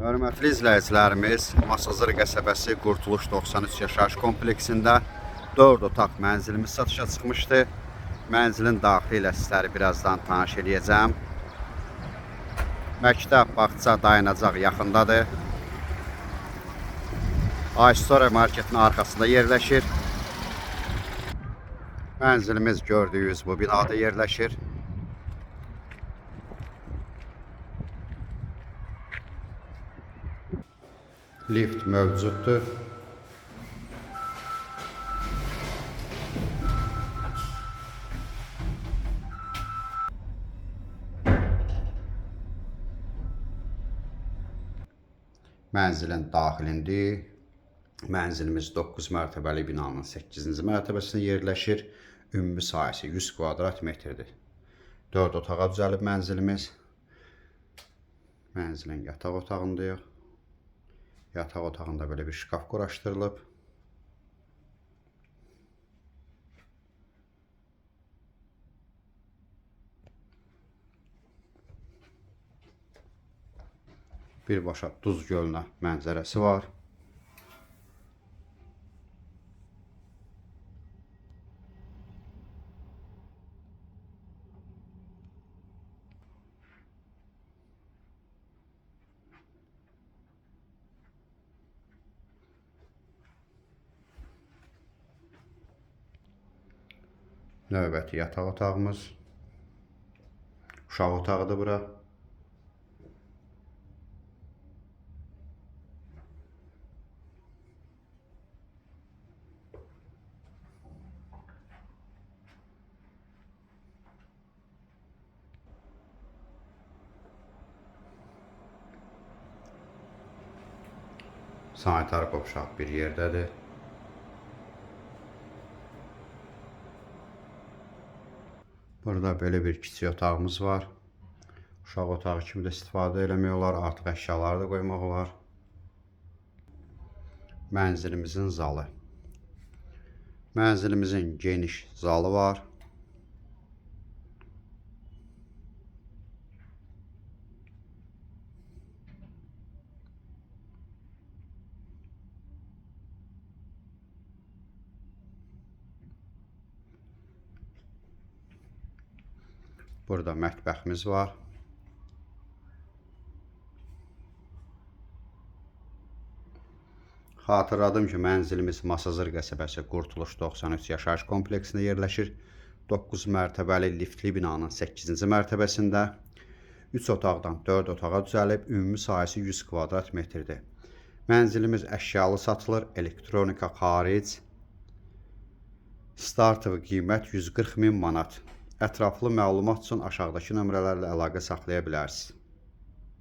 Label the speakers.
Speaker 1: Hörmətli izləyicilərimiz, Masazır qəsəbəsi Qurtuluş 93 yaşayış kompleksində 4 otaq mənzilimiz satışa çıxmışdı. Mənzilin daxili ilə sizləri birazdan tanış edəcəm. Məktəb, bağça, dayanacaq yaxındadır. Aystora marketinin arxasında yerləşir. Mənzilimiz gördüyünüz bu binada yerləşir. Lift mövcuddur. Mənzilin daxilində mənzilimiz 9 mərtəbəli binanın 8-ci mərtəbəsində yerləşir. Ümumi sahəsi 100 kvadrat metrdir. 4 otağa düzəlib mənzilimiz. Mənzilin yataq otağındayıq. Yataq otağında böyle bir şkaf quraşdırılıb. Birbaşa Duz gölünə mənzərəsi var. Növbəti yataq otağımız. Uşaq otağıdır bura. Sanitar qovşaq bir yerdədir. Burada böyle bir kiçik otağımız var. Uşaq otağı kimi də istifadə eləmək olar, artıq əşyaları da qoymaq olar. Mənzilimizin zalı. Mənzilimizin geniş zalı var. Burada mətbəximiz var. Xatırladım ki, mənzilimiz Masazır qəsəbəsi Qurtuluş 93 yaşayış kompleksində yerləşir. 9 mərtəbəli liftli binanın 8-ci mərtəbəsində 3 otaqdan 4 otağa düzəlib, ümumi sahəsi 100 kvadrat metrdir. Mənzilimiz əşyalı satılır, elektronika xaric. Startı qiymət 140 min manat. Ətraflı məlumat üçün aşağıdakı nömrələrlə əlaqə saxlaya bilərsiniz.